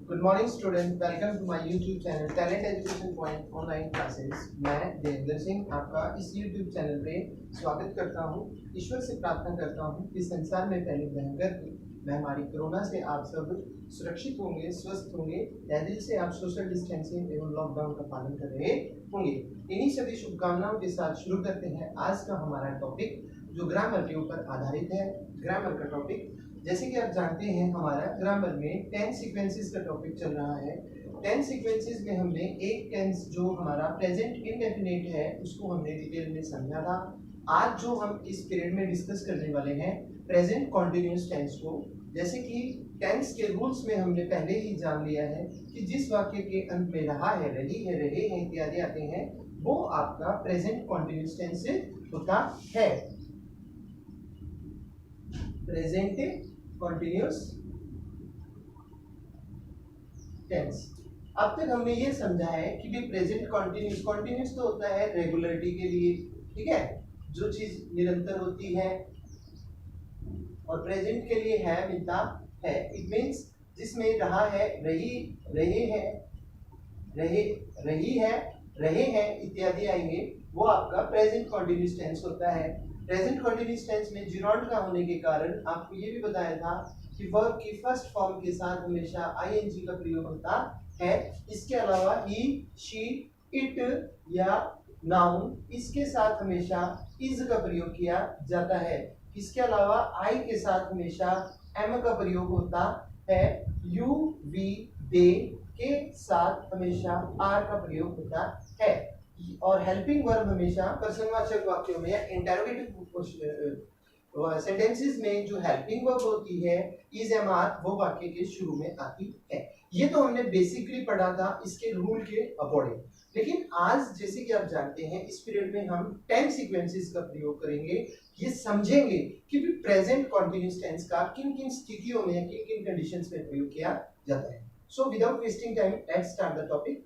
Good morning student, welcome to my YouTube channel talent education point online classes. मैं देवेंद्र सिंह आपका इस YouTube channel पे स्वागत करता हूँ। ईश्वर से प्रार्थना करता हूँ कि संसार में फैली भयंकर महामारी कोरोना से आप सब सुरक्षित होंगे, स्वस्थ होंगे, तहे दिल से आप सोशल डिस्टेंसिंग एवं लॉकडाउन का पालन कर रहे होंगे। इन्हीं सभी शुभकामनाओं के साथ शुरू करते हैं आज का हमारा टॉपिक, जो ग्रामर के ऊपर आधारित है। ग्रामर का टॉपिक, जैसे कि आप जानते हैं, हमारा ग्रामर में 10 सीक्वेंसेस का टॉपिक चल रहा है। 10 सीक्वेंसेस में हमने एक टेंस जो हमारा प्रेजेंट इंडेफिनिट है उसको हमने डिटेल में समझा था। आज जो हम इस पीरियड में डिस्कस करने वाले हैं प्रेजेंट कॉन्टिन्यूअस टेंस को। जैसे कि टेंस के रूल्स में हमने पहले ही जान लिया है कि जिस वाक्य के अंत में रहा है, रही है, रहे हैं इत्यादि आते हैं, वो आपका प्रेजेंट कॉन्टिन्यूअस टेंस होता है। Present continuous tense. अब तक हमने ये समझा है कि भी प्रेजेंट कॉन्टिन्यूअस तो होता है रेगुलरिटी के लिए, ठीक है, जो चीज निरंतर होती है, और प्रेजेंट के लिए है मिलता है। इट मींस जिसमें रहा है, रही, रहे हैं, रही है, रहे हैं इत्यादि आएंगे, वो आपका प्रेजेंट कॉन्टिन्यूअस टेंस होता है। प्रेजेंट कॉन्टिन्यूअस टेंस में जीरोंड का होने के कारण आपको ये भी बताया था कि वर्ब की फर्स्ट फॉर्म के साथ हमेशा आईएनजी का प्रयोग होता है। इसके अलावा ही, शी, इट या नाउन, इसके साथ हमेशा इज का प्रयोग किया जाता है। इसके अलावा आई के साथ हमेशा एम का प्रयोग होता है। यू, वी, दे के साथ हमेशा आर का प्रयोग होता है। और हेल्पिंग वर्ब हमेशा प्रश्नवाचक वाक्यों में या इंटरोगेटिव सेंटेंसेस में जो हेल्पिंग वर्ब होती है इज, एम, आर, वो वाक्य के शुरू में आती है। ये तो हमने बेसिकली पढ़ा था इसके रूल के अकॉर्डिंग। लेकिन आज जैसे कि आप जानते हैं इस पीरियड में हम 10 सीक्वेंसेस का प्रयोग करेंगे। ये समझेंगे कि प्रेजेंट कॉन्टिन्यूअस टेंस का किन किन स्थितियों में, किन किन कंडीशंस में प्रयोग किया जाता है। So without wasting time, let's start the topic.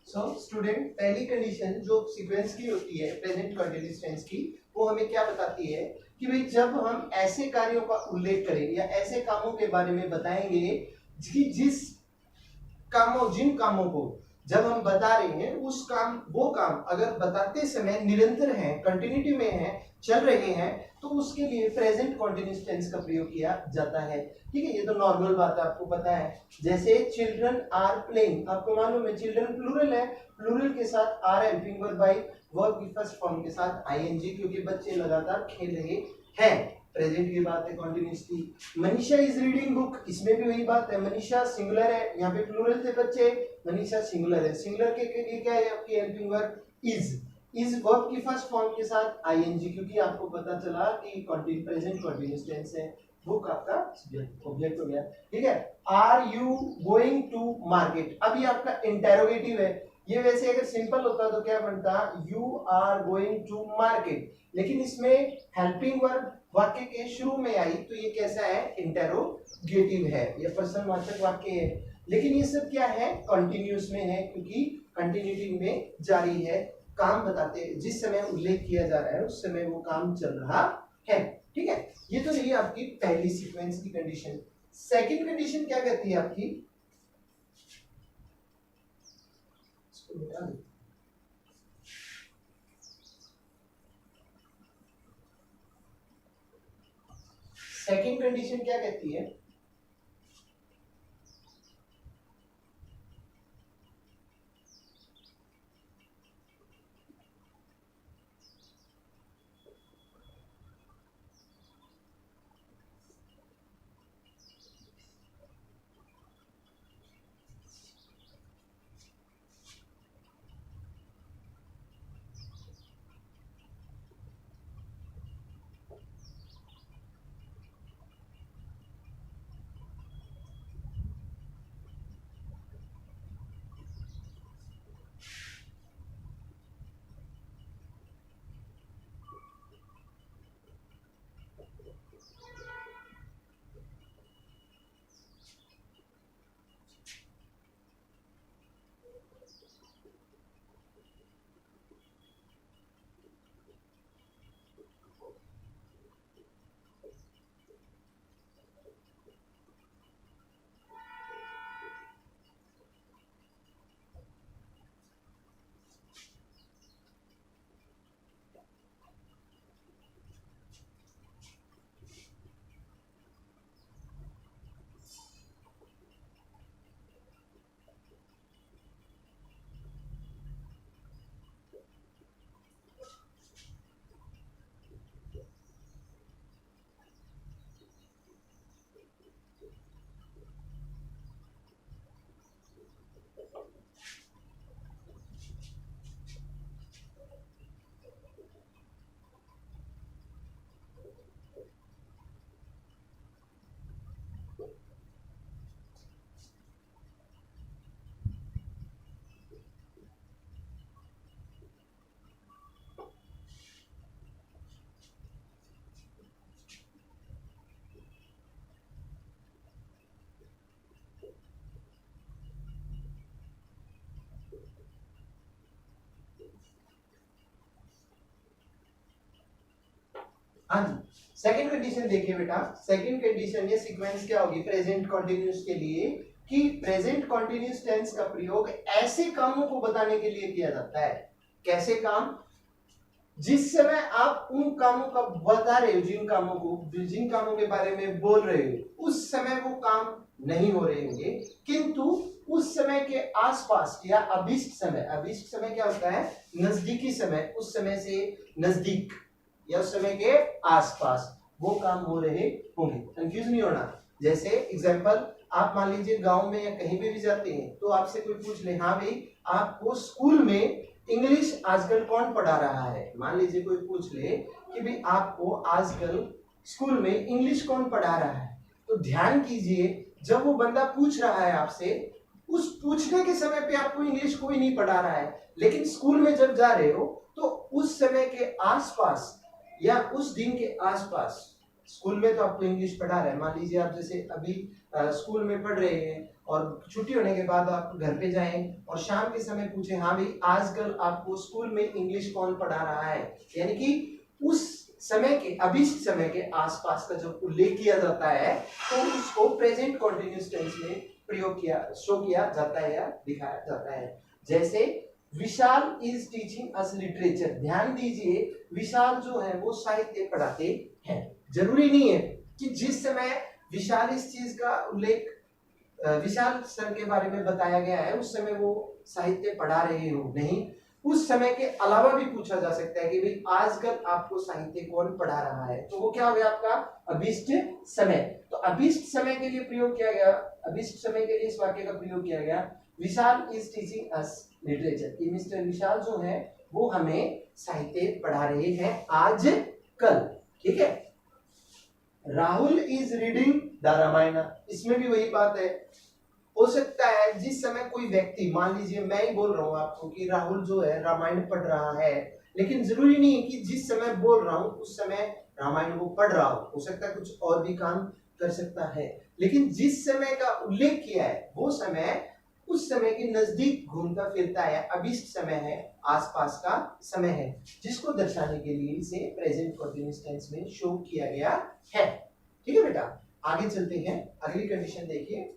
So student, पहली कंडीशन जो सीक्वेंस की होती है प्रेजेंट कंटिन्यूअस टेंस की, वो हमें क्या बताती है कि भाई जब हम ऐसे कार्यों का उल्लेख करें या ऐसे कामों के बारे में बताएंगे कि जिस कामों, जिन कामों को जब हम बता रहे हैं उस काम, वो काम अगर बताते समय निरंतर हैं, कंटिन्यूटी में हैं, चल रहे हैं, तो उसके लिए प्रेजेंट कॉन्टिन्यूअस टेंस का प्रयोग किया जाता है। ठीक है, ये तो नॉर्मल बात है, आपको पता है। जैसे चिल्ड्रन आर प्लेइंग, आपको मालूम है चिल्ड्रन प्लूरल है, प्लूरल के साथ are helping verb by verb की फर्स्ट फॉर्म के साथ आईएनजी, क्योंकि बच्चे लगातार खेल रहे हैं। प्रेजेंट की बात है, continuously. Manisha is reading book, इसमें भी वही बात है, मनीषा सिंगुलर है, यहाँ पे प्लूरल थे बच्चे, मनीषा सिंगुलर है। सिंगुलर के लिए क्या है आपकी हेल्पिंग वर्ब इज वर्ब की फर्स्ट फॉर्म के साथ आईएनजी, क्योंकि आपको पता चला कि प्रेजेंट कंटीन्यूअस टेंस है। बुक आपका ऑब्जेक्ट हो गया, ठीक है। Are you going to market, अभी आपका इंटेरोगेटिव है, ये वैसे अगर सिंपल होता तो क्या बनता, you are going to market, लेकिन इसमें हेल्पिंग वर्ब वाक्य के शुरू में आई तो ये कैसा है, इंटेरोगेटिव है, ये प्रश्नवाचक वाक्य है। लेकिन ये सब क्या है, कंटिन्यूअस में है, क्योंकि कंटिन्यूटी में जारी है, काम बताते हैं, जिस समय उल्लेख किया जा रहा है उस समय वो काम चल रहा है, ठीक है। ये तो रही आपकी पहली सीक्वेंस की कंडीशन। सेकंड कंडीशन क्या कहती है आपकी, सेकंड कंडीशन क्या कहती है, हाँ जी। सेकंड कंडीशन देखिए बेटा, सेकंड कंडीशन ये सीक्वेंस क्या होगी प्रेजेंट कंटीन्यूअस के लिए, कि प्रेजेंट कंटीन्यूअस टेंस का प्रयोग ऐसे कामों को बताने के लिए किया जाता है, कैसे काम, जिस समय आप उन कामों का बता रहे हो, जिन कामों के बारे में बोल रहे हो उस समय वो काम नहीं हो रहे होंगे, किंतु उस समय के आसपास या अभिष्ट समय क्या होता है, नजदीकी समय, उस समय से नजदीक या उस समय के आसपास वो काम हो रहे होंगे। कंफ्यूज नहीं होना। जैसे एग्जांपल, आप मान लीजिए गांव में या कहीं पे भी जाते हैं तो आपसे कोई पूछ ले, हाँ भाई आपको स्कूल में इंग्लिश आजकल कौन पढ़ा रहा है, मान लीजिए कोई पूछ ले कि भाई आपको आजकल स्कूल में इंग्लिश कौन पढ़ा रहा है, तो ध्यान कीजिए जब वो बंदा पूछ रहा है आपसे, उस पूछने के समय पे आपको इंग्लिश कोई नहीं पढ़ा रहा है, लेकिन स्कूल में जब जा रहे हो तो उस समय के आसपास या उस दिन के आसपास स्कूल में तो आपको इंग्लिश पढ़ा रहा है। मान लीजिए आप जैसे अभी स्कूल में पढ़ रहे हैं और छुट्टी होने के बाद आप घर पे जाएं और शाम के समय पूछे, हाँ भाई आजकल आपको स्कूल में इंग्लिश कौन पढ़ा रहा है, यानी कि उस समय के अभिष्ट समय के आसपास का जब उल्लेख किया जाता है तो उसको प्रेजेंट कंटीन्यूअस टेंस में प्रयोग किया, शो किया जाता है या दिखाया जाता है। जैसे विशाल इज टीचिंग अस लिटरेचर, ध्यान दीजिए विशाल जो है वो साहित्य पढ़ाते हैं। जरूरी नहीं है कि जिस समय विशाल इस चीज का उल्लेख विशाल सर के बारे में बताया गया है उस समय वो साहित्य पढ़ा रहे हो, नहीं, उस समय के अलावा भी पूछा जा सकता है कि भाई आजकल आपको साहित्य कौन पढ़ा रहा है, तो वो क्या हो गया आपका अभिष्ट समय। तो अभिष्ट समय के लिए प्रयोग किया गया, अभिष्ट समय के लिए इस वाक्य का प्रयोग किया गया, विशाल इज टीचिंग अस लिटरेचर, कि मिस्टर विशाल जो है वो हमें साहित्य पढ़ा रहे हैं आज कल। ठीक है, Rahul is reading the Ramayana, इसमें भी वही बात है। हो सकता है जिस समय कोई व्यक्ति, मान लीजिए मैं ही बोल रहा हूं आपको कि राहुल जो है रामायण पढ़ रहा है, लेकिन जरूरी नहीं है कि जिस समय बोल रहा हूं उस समय रामायण वो पढ़ रहा हो सकता है कुछ और भी काम कर सकता है, लेकिन जिस समय का उल्लेख किया है वो समय उस समय के नजदीक घूमता फिरता है, अभिष्ट समय है, आसपास का समय है, जिसको दर्शाने के लिए इसे प्रेजेंट कंटीन्यूअस टेंस में शो किया गया है। ठीक है बेटा, आगे चलते हैं, अगली कंडीशन देखिए।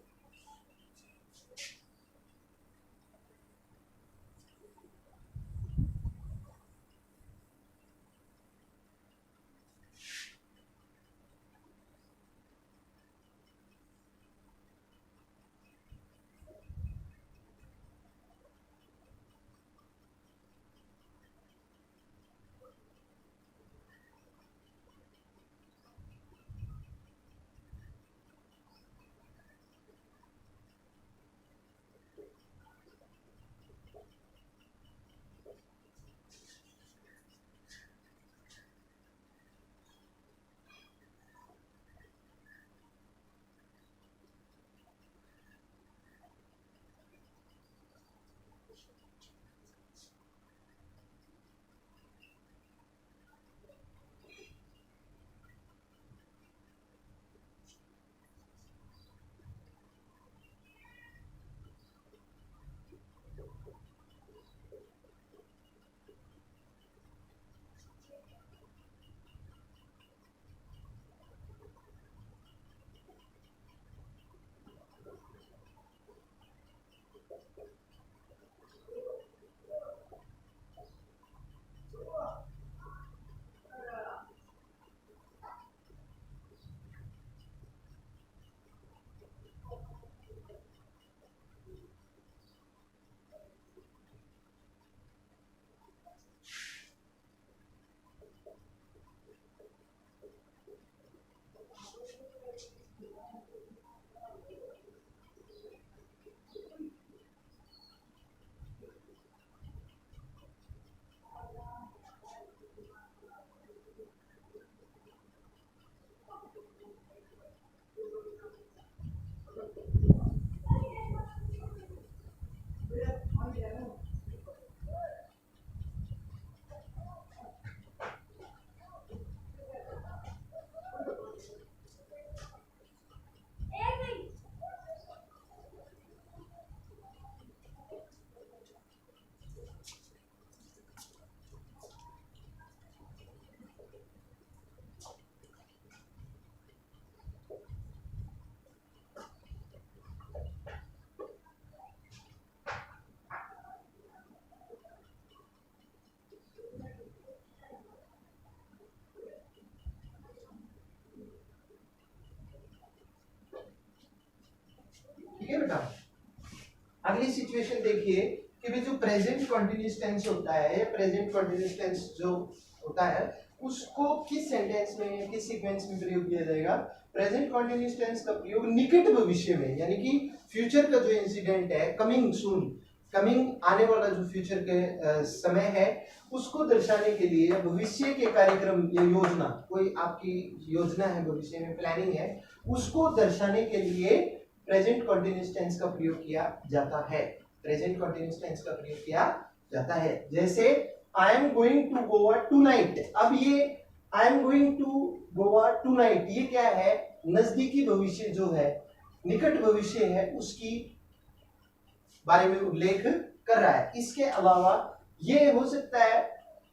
ठीक है बेटा, अगली सिचुएशन देखिए कि भी जो प्रेजेंट कंटीन्यूअस टेंस होता है, प्रेजेंट कंटीन्यूअस टेंस जो होता है उसको किस सेंटेंस में, किस सीक्वेंस में प्रयोग किया जाएगा। प्रेजेंट कंटीन्यूअस टेंस का प्रयोग निकट भविष्य में, यानी कि फ्यूचर का जो इंसिडेंट है, कमिंग सून, कमिंग आने वाला जो फ्यूचर के समय है उसको दर्शाने के लिए, भविष्य के कार्यक्रम या योजना, कोई आपकी योजना है भविष्य में, प्लानिंग है, उसको दर्शाने के लिए प्रेजेंट कंटीन्यूअस टेंस का प्रयोग किया जाता है। प्रेजेंट कंटीन्यूअस टेंस का प्रयोग किया जाता है। जैसे I am going to Goa tonight, अब ये I am going to Goa tonight ये क्या है, नजदीकी भविष्य जो है, निकट भविष्य है, उसकी बारे में उल्लेख कर रहा है। इसके अलावा ये हो सकता है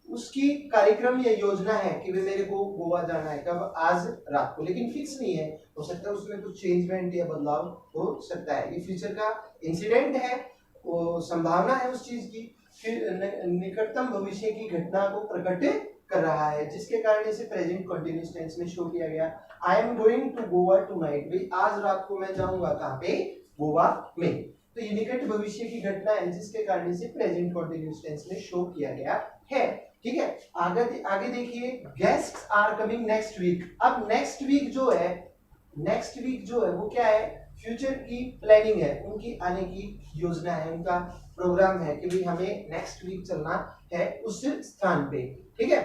उसकी कार्यक्रम या योजना है कि वे मेरे को गोवा जाना है, कब, आज रात को, लेकिन फिक्स नहीं है, हो सकता है उसमें कुछ चेंजमेंट या बदलाव हो सकता है। ये फ्यूचर का इंसिडेंट है, वो संभावना है उस चीज की, फिर निकटतम भविष्य की घटना को प्रकट कर रहा है, जिसके कारण इसे प्रेजेंट कंटीन्यूअस टेंस में शो किया गया। I am going to Goa tonight, भाई आज रात को मैं जाऊंगा कहाँ पे, गोवा में। तो ये निकट भविष्य की घटना है जिसके कारण इसे प्रेजेंट कंटीन्यूअस टेंस में शो किया गया है। ठीक है, आगे आगे देखिए, guests are coming next week. अब नेक्स्ट वीक जो है, नेक्स्ट वीक जो है वो क्या है, फ्यूचर की प्लानिंग है, उनकी आने की योजना है, उनका प्रोग्राम है कि भाई हमें नेक्स्ट वीक चलना है उस स्थान पे। ठीक है,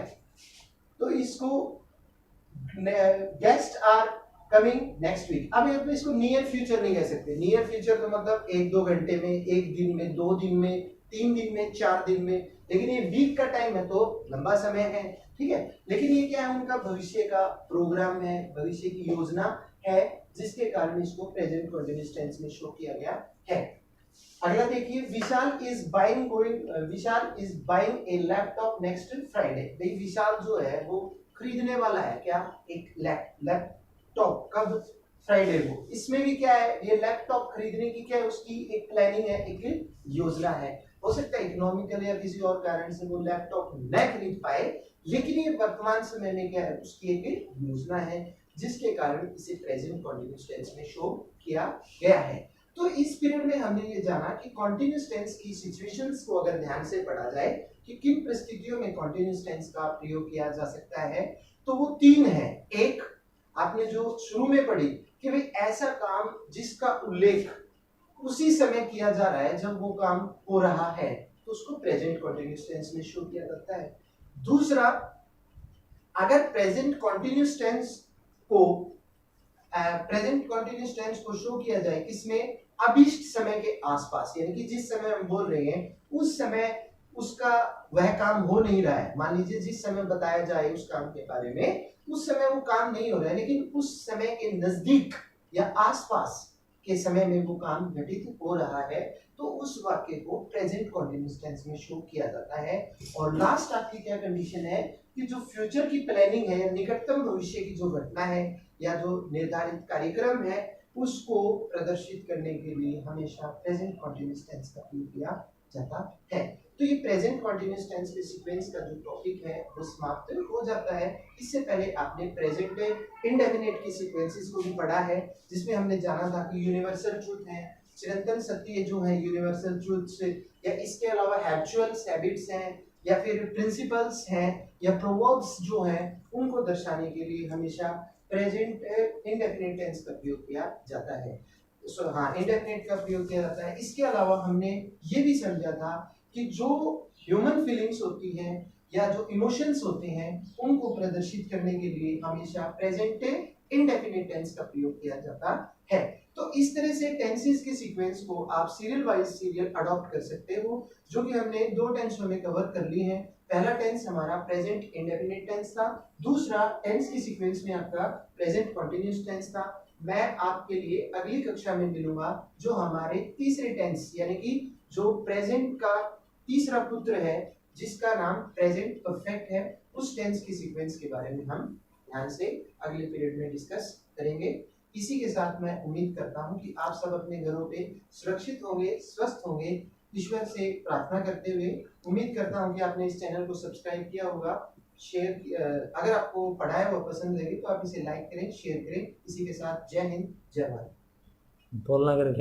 तो इसको guest are coming next week. अब ये इसको नियर फ्यूचर नहीं कह सकते। नियर फ्यूचर तो मतलब 1-2 घंटे में, 1 दिन में, 2 दिन में, 3 दिन में, 4 दिन में, लेकिन ये वीक का टाइम है तो लंबा समय है। ठीक है, लेकिन ये क्या है, उनका भविष्य का प्रोग्राम है, भविष्य की योजना है, जिसके कारण इसको प्रेजेंट कंटीन्यूअस टेंस में शो किया गया है। अगला देखिए, Vishal is buying a laptop next Friday. भाई विशाल जो है वो खरीदने वाला है क्या, एक लैपटॉप, कब, फ्राइडे को। इसमें भी क्या है, ये लैपटॉप खरीदने की क्या है, उसकी एक प्लानिंग है, एक योजना है। हो सकता है इकोनॉमिकल या किसी और कारण से वो लैपटॉप न खरीद पाए, लेकिन ये वर्तमान समय में क्या है, उसकी एक योजना है, जिसके कारण इसे प्रेजेंट कंटीन्यूअस टेंस में शो किया गया है। तो इस पीरियड में हमने ये जाना कि कंटीन्यूअस टेंस की सिचुएशंस को अगर ध्यान से पढ़ा जाए कि किन परिस्थितियों में कंटीन्यूअस टेंस का प्रयोग किया जा सकता है, तो वो 3 है। एक आपने जो शुरू में पढ़ी कि भाई ऐसा काम जिसका उल्लेख उसी समय किया जा रहा है जब वो काम हो रहा है, तो उसको प्रेजेंट कंटीन्यूअस टेंस में शो किया जाता है। दूसरा, अगर प्रेजेंट कंटीन्यूअस टेंस को शो किया जाए किसमें, अभीष्ट समय के आसपास, यानी कि जिस समय हम बोल रहे हैं उस समय उसका वह काम हो नहीं रहा है। मान लीजिए जिस समय बताया जाए उस काम के बारे में, उस समय वो काम नहीं हो रहा है, लेकिन उस समय के नजदीक या आसपास के समय में वो काम घटित हो रहा है, तो उस वाक्य को प्रेजेंट कंटीन्यूअस टेंस में शो किया जाता है। और लास्ट आपकी क्या कंडीशन है कि जो फ्यूचर की प्लानिंग है, निकटतम भविष्य की जो घटना है या जो निर्धारित कार्यक्रम है, उसको प्रदर्शित करने के लिए हमेशा प्रेजेंट कंटीन्यूअस टेंस का प्रयोग किया जाता है। तो ये प्रेजेंट कंटीन्यूअस टेंस के सीक्वेंस का जो टॉपिक है वो समाप्त हो जाता है। इससे पहले आपने प्रेजेंट इंडेफिनिट की सीक्वेंसेस को भी पढ़ा है, जिसमें हमने जाना था कि यूनिवर्सल ट्रूथ है, चिरंतन सत्य जो है यूनिवर्सल ट्रूथ्स, या इसके अलावा हैबिचुअल्स, हैबिट्स हैं, या फिर प्रिंसिपल्स हैं, या प्रोवर्ब्स जो हैं, उनको दर्शाने के लिए हमेशा प्रेजेंट इंडेफिनिट टेंस का प्रयोग किया जाता है। हाँ, इंडेफिनिट का प्रयोग किया जाता है। इसके अलावा हमने ये भी समझा था कि जो ह्यूमन फीलिंग्स होती हैं या जो इमोशंस होते हैं, उनको प्रदर्शित करने के लिए हमेशा प्रेजेंट इंडेफिनिट टेंस का प्रयोग किया जाता है। तो इस तरह से टेंसेस के सीक्वेंस को आप सीरियल वाइज सीरियल अडॉप्ट कर सकते हो, जो कि हमने 2 टेंसों में कवर कर ली हैं। पहला टेंस हमारा प्रेजेंट इंडेफिनिट टेंस था, दूसरा टेंस की सीक्वेंस में आपका प्रेजेंट कंटीन्यूअस टेंस था। मैं आपके लिए अगली कक्षा में मिलूंगा जो हमारे तीसरे टेंस, यानी कि जो प्रेजेंट का तीसरा पुत्र है, जिसका नाम प्रेजेंट परफेक्ट है, उस टेंस की सीक्वेंस के बारे में हम ध्यान से अगले पीरियड में डिस्कस करेंगे। इसी के साथ मैं उम्मीद करता हूं कि आप सब अपने घरों पे सुरक्षित होंगे, स्वस्थ होंगे। ईश्वर से प्रार्थना करते हुए उम्मीद करता हूं कि आपने इस चैनल को सब्सक्राइब किया होगा, शेयर, अगर आपको पढ़ाया हुआ पसंद लगे तो आप इसे लाइक करें, शेयर करें। इसी के साथ जय हिंद, जय भारत। बोलना कर